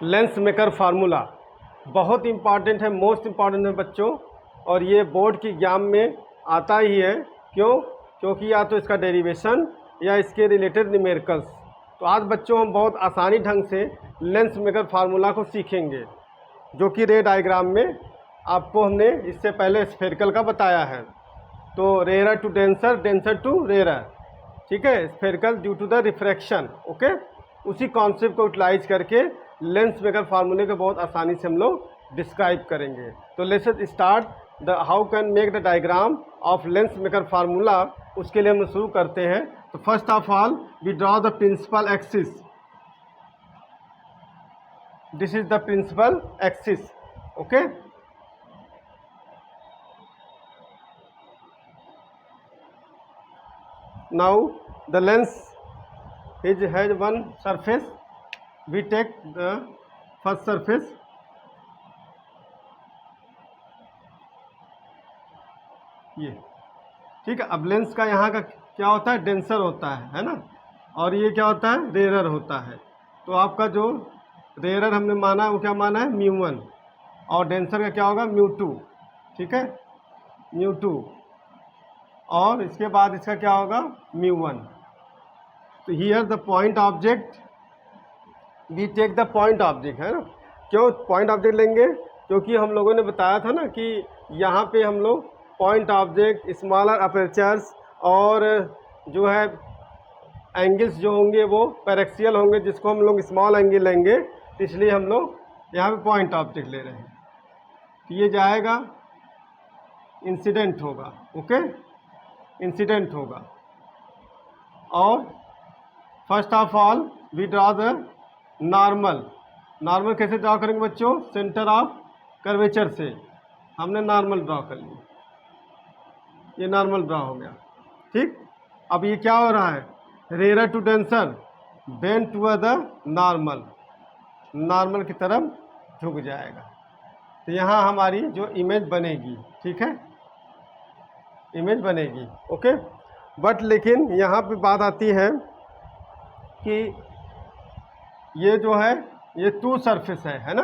Lens maker formula बहुत important है, most important है बच्चों, और ये बोर्ड की एग्जाम में आता ही है। क्यों? क्योंकि या तो इसका डेरिवेशन या इसके रिलेटेड न्यूमेरिकल्स। तो आज बच्चों हम बहुत आसानी ढंग से लेंस मेकर फार्मूला को सीखेंगे, जो कि रे डायग्राम में आपको हमने इससे पहले स्फेरिकल का बताया है। तो rare to denser, denser to rare, ठीक है, spherical due to the refraction. Okay, उसी कॉन्सेप्ट को यूटिलाइज करके लेंस मेकर फार्मूले को बहुत आसानी से हम लोग डिस्क्राइब करेंगे। तो let's start the how can make the diagram of lens maker formula. उसके लिए हम शुरू करते हैं। तो first of all we draw the principal axis. This is the principal axis. Okay, now the lens has one surface. We take the first surface, ये ठीक है। अब लेंस का यहाँ का क्या होता है, डेंसर होता है ना, और ये क्या होता है, रेयरर होता है। तो आपका जो रेयरर हमने माना है वो क्या माना है, μ1, और डेंसर का क्या होगा, μ2, ठीक है, μ2, और इसके बाद इसका क्या होगा, μ1। तो here the point object, we take the point object, है ना। क्यों पॉइंट ऑब्जेक्ट लेंगे? क्योंकि हम लोगों ने बताया था ना कि यहाँ पे हम लोग पॉइंट ऑब्जेक्ट, स्मॉलर अपर्चर्स और जो है एंगल्स जो होंगे वो पैरेक्सियल होंगे, जिसको हम लोग स्मॉल एंगल लेंगे, तो इसलिए हम लोग यहाँ पे पॉइंट ऑब्जेक्ट ले रहे हैं। तो ये जाएगा, इंसिडेंट होगा, ओके, इंसिडेंट होगा। और first of all we draw the normal. Normal कैसे ड्रॉ करेंगे बच्चों, सेंटर ऑफ कर्वेचर से हमने नॉर्मल ड्रॉ कर लिया, ये नॉर्मल ड्रॉ हो गया, ठीक। अब ये क्या हो रहा है, rare to denser, bend to the normal, normal की तरफ झुक जाएगा। तो यहाँ हमारी जो इमेज बनेगी, ठीक है, इमेज बनेगी, ओके। बट लेकिन यहाँ पे बात आती है कि ये जो है ये टू सरफेस है ना,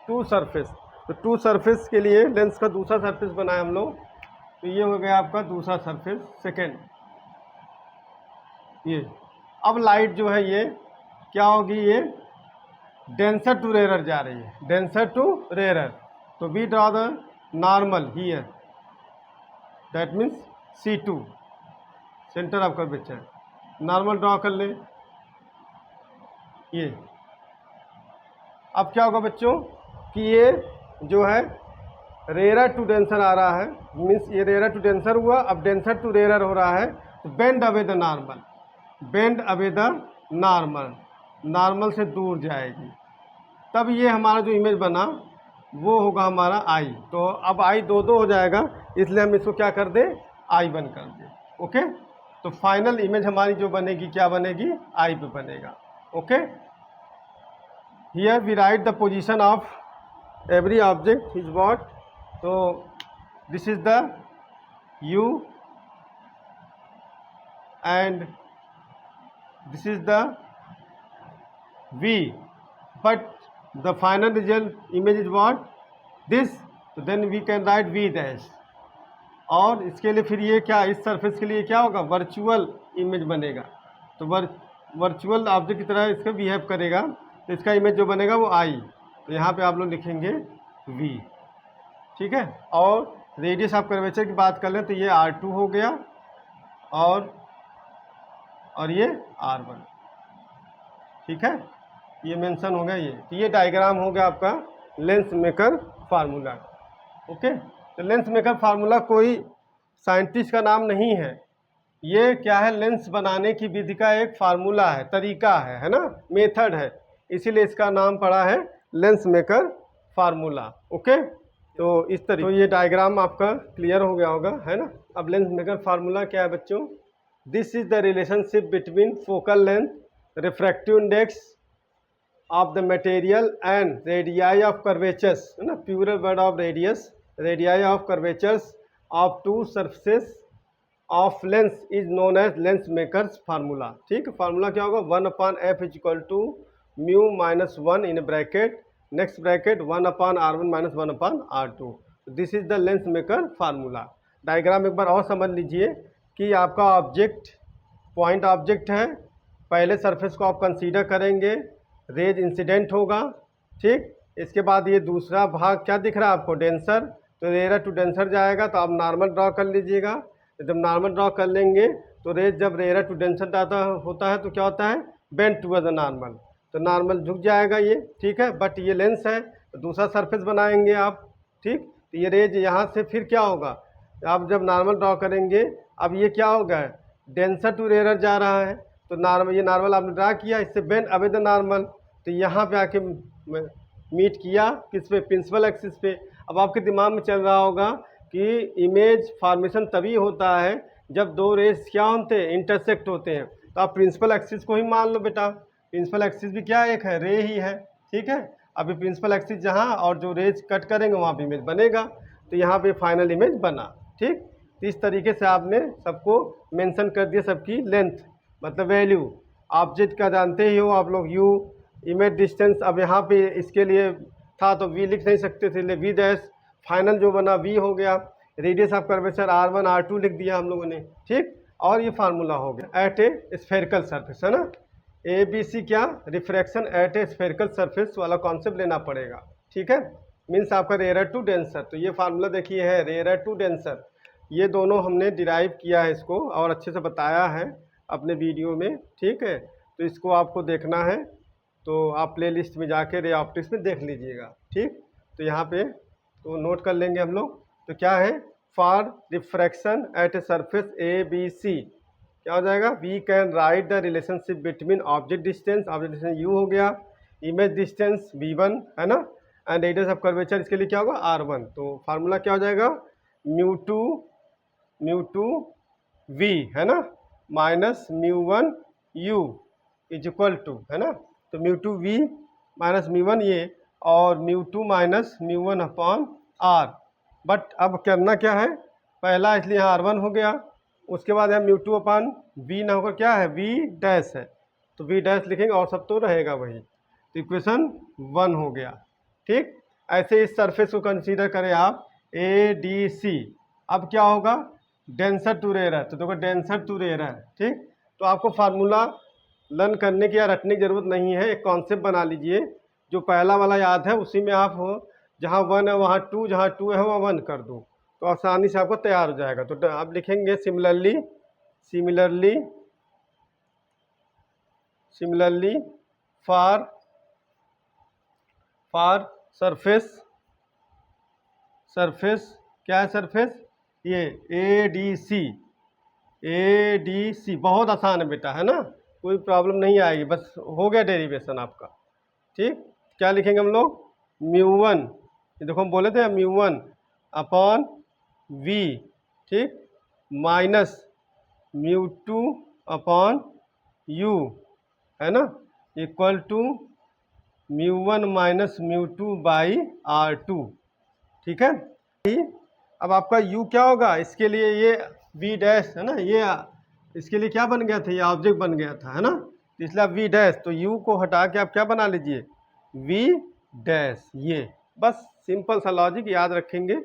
टू सरफेस। तो टू सरफेस के लिए लेंस का दूसरा सरफेस बनाए हम लोग। तो ये हो गया आपका दूसरा सरफेस, सेकेंड। ये अब लाइट जो है ये क्या होगी, ये डेंसर टू रेयर जा रही है, डेंसर टू रेयर। तो we draw the normal here, that means C2, centre of curvature. Normal draw कर ले, ये अब क्या होगा बच्चों कि ये जो है रेयर टू डेंसर आ रहा है, मीन्स ये रेयर टू डेंसर हुआ, अब डेंसर टू रेयर हो रहा है। तो bend away the normal, bend away the normal, normal से दूर जाएगी, तब ये हमारा जो इमेज बना वो होगा हमारा आई। तो अब आई दो दो हो जाएगा, इसलिए हम इसको क्या कर दें, आई बन कर दें, ओके। तो फाइनल इमेज हमारी जो बनेगी क्या बनेगी, आई पे बनेगा, okay. Here we write the position of every object is what. तो this is the U and this is the V, but the final result image is what, this. तो then we can write V dash. और इसके लिए फिर ये क्या, इस surface के लिए क्या होगा, वर्चुअल इमेज बनेगा। तो वर्चुअल ऑब्जेक्ट की तरह इसका बिहेव करेगा, तो इसका इमेज जो बनेगा वो आई। तो यहाँ पे आप लोग लिखेंगे V, ठीक है। और रेडियस ऑफ कर्वेचर की बात कर लें तो ये R2 हो गया, और ये R1, ठीक है, ये मेंशन हो गया ये। तो ये डायग्राम हो गया आपका लेंस मेकर फार्मूला, ओके। तो लेंस मेकर फार्मूला कोई साइंटिस्ट का नाम नहीं है, ये क्या है, लेंस बनाने की विधि का एक फार्मूला है, तरीका है ना, मेथड है, इसीलिए इसका नाम पड़ा है लेंस मेकर फार्मूला, ओके। तो इस तरीके, तो ये डायग्राम आपका क्लियर हो गया होगा, है ना। अब लेंस मेकर फार्मूला क्या है बच्चों, this is the relationship between focal length, refractive index of the material and radii of curvatures, है ना, plural word of radius, radii of curvatures of two surfaces of lens is known as lens makers formula, ठीक। Formula क्या होगा, 1/f is equal to μ - 1 in bracket next bracket 1/r1 minus 1/r2। This is the lens maker formula. Diagram एक बार और समझ लीजिए कि आपका ऑब्जेक्ट पॉइंट ऑब्जेक्ट है, पहले सरफेस को आप कंसीडर करेंगे, रेज इंसिडेंट होगा, ठीक। इसके बाद ये दूसरा भाग क्या दिख रहा है आपको, डेंसर, तो रेयर टू डेंसर जाएगा, तो आप नॉर्मल ड्रॉ कर लीजिएगा। जब नॉर्मल ड्रॉ कर लेंगे तो रेज जब रेयर टू डेंसर जाता होता है तो क्या होता है, बेंड टूवर्ड द नॉर्मल, तो नॉर्मल झुक जाएगा ये, ठीक है। बट ये लेंस है तो दूसरा सरफेस बनाएंगे आप, ठीक। तो ये रेज यहाँ से फिर क्या होगा, आप जब नॉर्मल ड्रॉ करेंगे, अब ये क्या होगा, डेंसर टू रेयर जा रहा है, तो नॉर्मल, ये नॉर्मल आपने ड्रा किया, इससे बेंड अवे द नॉर्मल, तो यहाँ पे आके मीट किया किस पे, प्रिंसिपल एक्सिस पे। अब आपके दिमाग में चल रहा होगा कि इमेज फॉर्मेशन तभी होता है जब दो रेस क्या होते हैं, इंटरसेक्ट होते हैं, तो आप प्रिंसिपल एक्सिस को ही मान लो बेटा। प्रिंसिपल एक्सिस भी क्या एक है, रे ही है, ठीक है। अभी प्रिंसिपल एक्सिस जहाँ और जो रेज कट करेंगे वहाँ पे इमेज बनेगा, तो यहाँ पे फाइनल इमेज बना, ठीक। तो इस तरीके से आपने सबको मेंशन कर दिया, सबकी लेंथ मतलब वैल्यू। ऑब्जेक्ट का जानते ही हो आप लोग, यू, इमेज डिस्टेंस, अब यहाँ पे इसके लिए था तो वी लिख नहीं सकते थे, वी डैश, फाइनल जो बना वी हो गया, radius of curvature r1 r2 लिख दिया हम लोगों ने, ठीक। और ये फार्मूला हो गया एट ए स्फेरिकल सरफेस, है ना। ए बी सी क्या, refraction at A spherical surface वाला कॉन्सेप्ट लेना पड़ेगा, ठीक है। मीन्स आपका रेयर टू डेंसर, तो ये फार्मूला देखिए है रेयर टू डेंसर, ये दोनों हमने डिराइव किया है इसको और अच्छे से बताया है अपने वीडियो में, ठीक है। तो इसको आपको देखना है तो आप प्लेलिस्ट में जाके रे ऑप्टिक्स में देख लीजिएगा, ठीक। तो यहाँ पे तो नोट कर लेंगे हम लोग, तो क्या है, for refraction at a surface A B C क्या हो जाएगा, we can write the relationship between object distance u हो गया, इमेज डिस्टेंस v1 है ना, एंड रेडियस ऑफ कर्वेचर इसके लिए क्या होगा r1। तो फार्मूला क्या हो जाएगा, म्यू टू v है ना, minus mu one u is equal to, है ना, तो म्यू2 v माइनस म्यू1 ये, और mu two minus mu one upon r। But अब करना क्या है, पहला इसलिए यहाँ r1 हो गया, उसके बाद है म्यू2 अपॉन v ना होकर क्या है v डैश है, तो v डैश लिखेंगे और सब तो रहेगा वही, तो इक्वेशन 1 हो गया, ठीक। ऐसे इस सरफेस को कंसीडर करें आप ए डी सी, अब क्या होगा, डेंसर टू रेयर है, तो देखो डेंसर टू रेयर है, ठीक। तो आपको फार्मूला लर्न करने की या रटने की ज़रूरत नहीं है, एक कॉन्सेप्ट बना लीजिए, जो पहला वाला याद है उसी में आप हो, जहाँ 1 है वहाँ 2, जहाँ 2 है वहाँ 1 कर दो, तो आसानी से आपको तैयार हो जाएगा। तो आप लिखेंगे सिमिलरली फॉर सरफेस क्या है, सरफेस ये ए डी सी बहुत आसान है बेटा, है ना, कोई प्रॉब्लम नहीं आएगी, बस हो गया डेरिवेशन आपका, ठीक। क्या लिखेंगे हम लोग, म्यू1, ये देखो हम बोले थे म्यू1 अपॉन वी, ठीक, माइनस म्यू2 अपॉन यू, है ना, equal to mu one minus mu two by r2, ठीक है। अब आपका u क्या होगा, इसके लिए ये v डैश है ना, ये इसके लिए क्या बन गया था, ये ऑब्जेक्ट बन गया था, है ना, तो इसलिए आप v डैश, तो u को हटा के आप क्या बना लीजिए, v डैश, ये बस सिंपल सा लॉजिक याद रखेंगे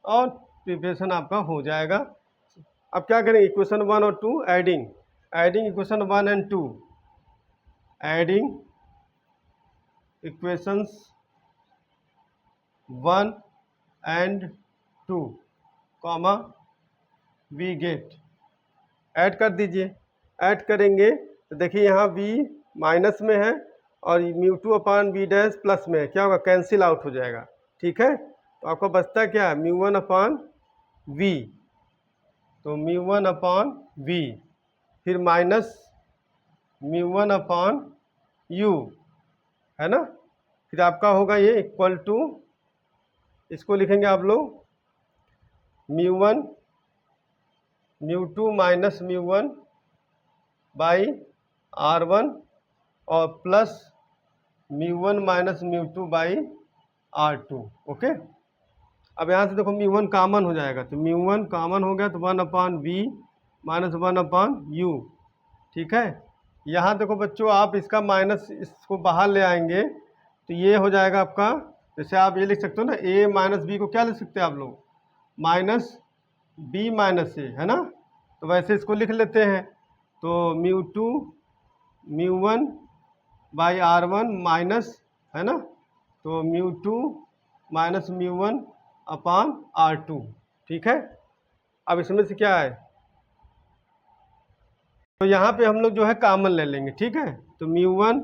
और प्रिपरेशन आपका हो जाएगा। अब क्या करेंगे, इक्वेशन 1 और 2 adding equation 1 and 2, adding equations 1 and 2 comma we get, add कर दीजिए। ऐड करेंगे तो देखिए यहाँ v माइनस में है और म्यू2 अपॉन वी डैश प्लस में है, क्या होगा, कैंसिल आउट हो जाएगा, ठीक है। तो आपको बचता क्या है, म्यू1 अपॉन वी, तो म्यू1 अपॉन वी, फिर माइनस म्यू1 अपॉन यू, है ना, फिर आपका होगा ये इक्वल टू, इसको लिखेंगे आप लोग म्यू1 म्यू2 माइनस म्यू1 बाई r1 और plus mu one minus mu two by r2, okay. अब यहाँ से देखो म्यू1 कॉमन हो जाएगा, तो म्यू1 कॉमन हो गया तो 1 upon v minus 1 upon u, ठीक है। यहाँ देखो बच्चों, आप इसका माइनस इसको बाहर ले आएंगे तो ये हो जाएगा आपका, जैसे आप ये लिख सकते हो ना, ए माइनस बी को क्या लिख सकते हैं आप लोग, माइनस बी माइनस ए, है ना। तो वैसे इसको लिख लेते हैं, तो mu two mu one by r one minus, है ना, तो mu two minus mu one upon r two. ठीक है, अब इसमें से क्या है, तो यहाँ पे हम लोग जो है कॉमन ले लेंगे। ठीक है, तो mu one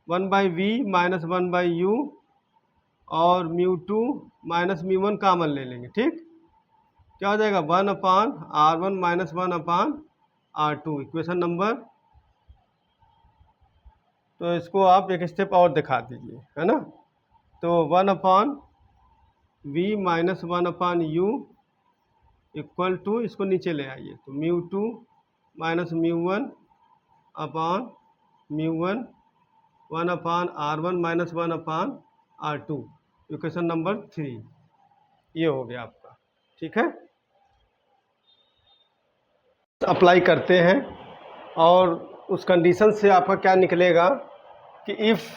1/v minus 1/u और mu two minus mu one common ले लेंगे। ठीक, क्या हो जाएगा, 1/r1 minus 1/r2, equation number. तो इसको आप एक स्टेप और दिखा दीजिए, है ना। तो 1/v minus 1/u equal to, इसको नीचे ले आइए, तो mu two minus mu one अपान mu one 1/r1 minus 1/r2, equation number 3। ये हो गया आपका। ठीक है, अप्लाई करते हैं और उस कंडीशन से आपका क्या निकलेगा कि इफ़,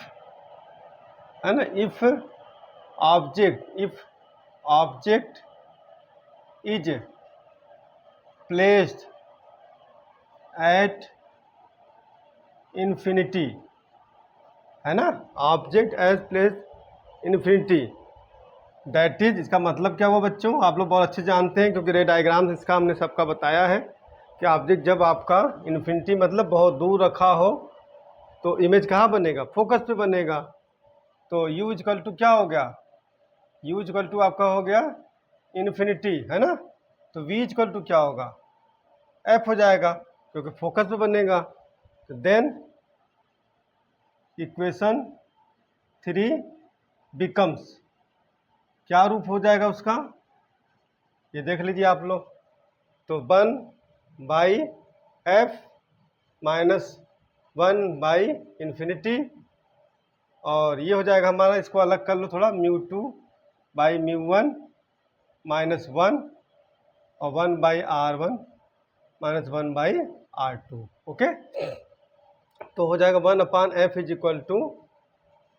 है ना, if object is placed at infinity, है ना, object as placed infinity, that is, इसका मतलब क्या हुआ बच्चों, आप लोग बहुत अच्छे जानते हैं क्योंकि रे डायग्राम इसका हमने सबका बताया है कि ऑब्जेक्ट जब आपका इन्फिनिटी मतलब बहुत दूर रखा हो तो इमेज कहाँ बनेगा, फोकस पे बनेगा। तो u इक्वल टू क्या हो गया, u इक्वल टू आपका हो गया इन्फिनिटी, है ना। तो v इक्वल टू क्या होगा, f हो जाएगा क्योंकि फोकस पे बनेगा। तो देन इक्वेशन 3 बिकम्स, क्या रूप हो जाएगा उसका, ये देख लीजिए आप लोग। तो 1/f माइनस 1/इन्फिनिटी, और ये हो जाएगा हमारा, इसको अलग कर लो थोड़ा, mu two by mu one minus 1 और 1/r1 माइनस 1/r2। ओके, तो हो जाएगा 1/f is equal to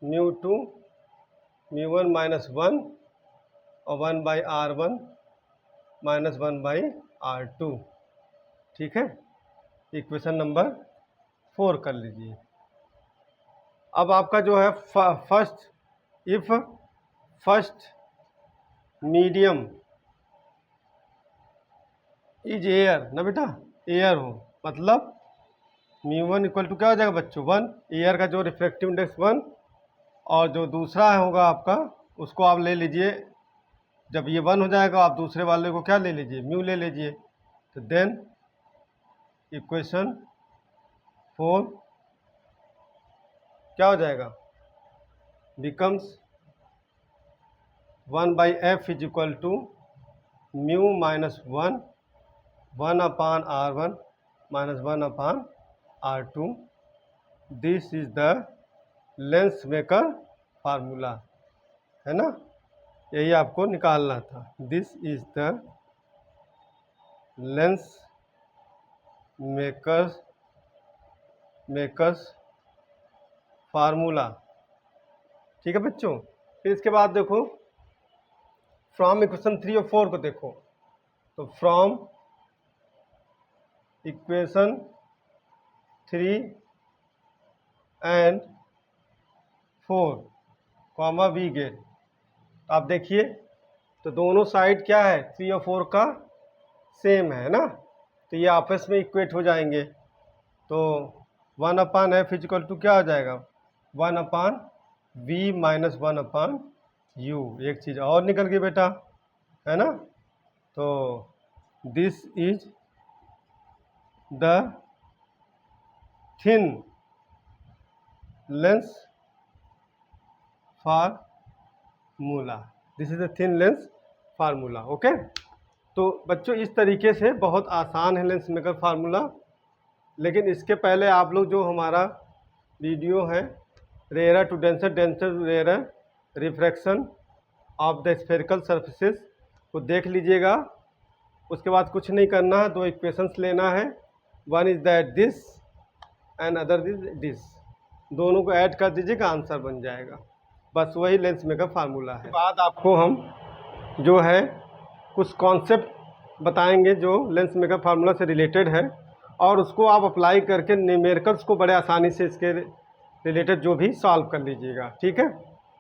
mu two mu one minus 1 और 1/r1 माइनस 1/r2। ठीक है, इक्वेशन नंबर 4 कर लीजिए। अब आपका जो है first, if first medium is air, ना बेटा, एयर हो, मतलब म्यू वन इक्वल टू क्या हो जाएगा बच्चों, 1, एयर का जो रिफ्रैक्टिव इंडेक्स 1, और जो दूसरा होगा आपका उसको आप ले लीजिए, जब ये 1 हो जाएगा आप दूसरे वाले को क्या ले लीजिए, म्यू ले लीजिए। तो देन इक्वेशन 4 क्या हो जाएगा, becomes 1/f is equal to mu minus 1/r1 minus 1/r2। This is the lens maker formula, है ना, यही आपको निकालना था। This is the lens makers formula. ठीक है बच्चों, फिर इसके बाद देखो फ्रॉम इक्वेशन 3 और 4 को देखो, तो from equation 3 and 4 comma we get, आप देखिए तो दोनों साइड क्या है, 3 और 4 का सेम है ना, तो ये आपस में इक्वेट हो जाएंगे। तो 1/f इक्वल टू क्या हो जाएगा, 1/v माइनस 1/u। एक चीज़ और निकल गई बेटा, है ना। तो this is the thin lens formula, this is the thin lens formula. Okay, तो बच्चों इस तरीके से बहुत आसान है लेंस मेकर फार्मूला, लेकिन इसके पहले आप लोग जो हमारा वीडियो है rare to denser, denser to rare refraction of the spherical surfaces को देख लीजिएगा। उसके बाद कुछ नहीं करना है, 2 इक्वेशंस लेना है, one is that this and other is this, दोनों को ऐड कर दीजिएगा, आंसर बन जाएगा। बस वही लेंस मेकर फार्मूला है। बाद आपको हम जो है कुछ कॉन्सेप्ट बताएंगे जो लेंस मेकर फार्मूला से रिलेटेड है, और उसको आप अप्लाई करके न्यूमेरिकल्स को बड़े आसानी से इसके रिलेटेड जो भी सॉल्व कर लीजिएगा, ठीक है।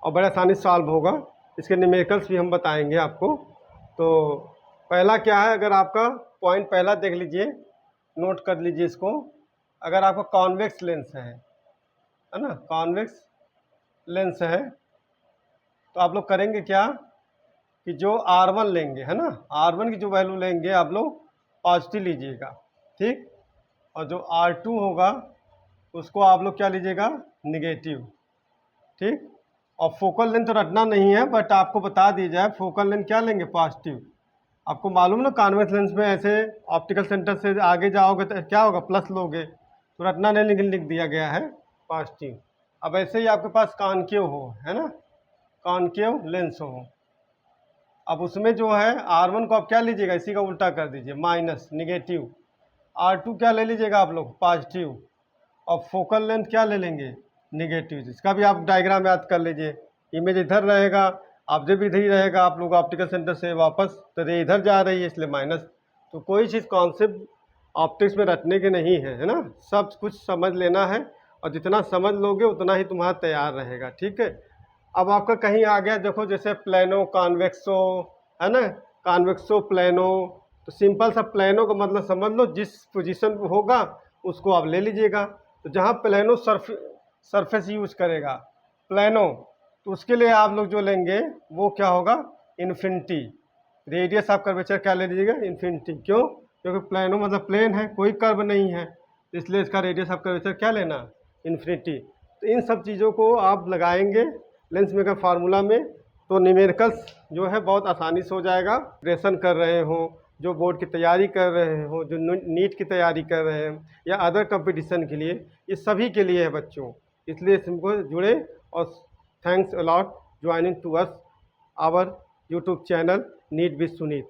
और बड़े आसानी से सॉल्व होगा। इसके न्यूमेरिकल्स भी हम बताएंगे आपको। तो पहला क्या है, अगर आपका पॉइंट पहला देख लीजिए, नोट कर लीजिए इसको। अगर आपका कॉन्वेक्स लेंस है ना, कॉन्वेक्स लेंस है, तो आप लोग करेंगे क्या कि जो R1 लेंगे, है ना, R1 की जो वैल्यू लेंगे आप लोग पॉजिटिव लीजिएगा, ठीक। और जो R2 होगा उसको आप लोग क्या लीजिएगा, निगेटिव, ठीक। और फोकल लेंथ तो रटना नहीं है, बट आपको बता दिया जाए, फोकल लेंथ क्या लेंगे, पॉजिटिव। आपको मालूम ना कॉन्वेक्स लेंस में ऐसे ऑप्टिकल सेंटर से आगे जाओगे तो क्या होगा, प्लस लोगे, तो रटना नहीं, लेकिन लिख दिया गया है पॉजिटिव। अब ऐसे ही आपके पास कॉनकेव हो, है ना, कॉनकेव लेंस हो, अब उसमें जो है R1 को आप क्या लीजिएगा, इसी का उल्टा कर दीजिए, माइनस, निगेटिव। R2 क्या ले लीजिएगा आप लोग, पॉजिटिव। और फोकल लेंथ क्या ले लेंगे, निगेटिव। इसका भी आप डायग्राम याद कर लीजिए। इमेज इधर रहेगा, ऑब्जेक्ट भी इधर ही रहेगा, आप लोग ऑप्टिकल सेंटर से वापस तो रे इधर जा रही है, इसलिए माइनस। तो कोई चीज़ कॉन्सेप्ट ऑप्टिक्स में रटने के नहीं है, है ना, सब कुछ समझ लेना है, और जितना समझ लोगे उतना ही तुम्हारा तैयार रहेगा, ठीक है। अब आपका कहीं आ गया, देखो जैसे प्लेनो कॉन्वेक्सो, है ना, कॉन्वेक्सो प्लेनो, तो सिंपल सा प्लेनो का मतलब समझ लो, जिस पोजीशन पे होगा उसको आप ले लीजिएगा। तो जहाँ प्लेनो सरफेस यूज करेगा प्लेनो, तो उसके लिए आप लोग जो लेंगे वो क्या होगा, इन्फिनिटी। रेडियस ऑफ कर्वेचर क्या ले लीजिएगा, इन्फिनिटी। क्यों, क्योंकि प्लेनो मतलब प्लेन है, कोई कर्व नहीं है, इसलिए इसका रेडियस ऑफ कर्वेचर क्या लेना, इन्फिनिटी। तो इन सब चीज़ों को आप लगाएंगे लेंस मेकर फार्मूला में, तो न्यूमेरिकल्स जो है बहुत आसानी से हो जाएगा। प्रिपरेशन कर रहे हो, जो बोर्ड की तैयारी कर रहे हो, जो नीट की तैयारी कर रहे हैं, या अदर कंपटीशन के लिए, ये सभी के लिए है बच्चों। इसलिए इसको जुड़े, और thanks a lot joining to us our YouTube channel NEET with Sunit.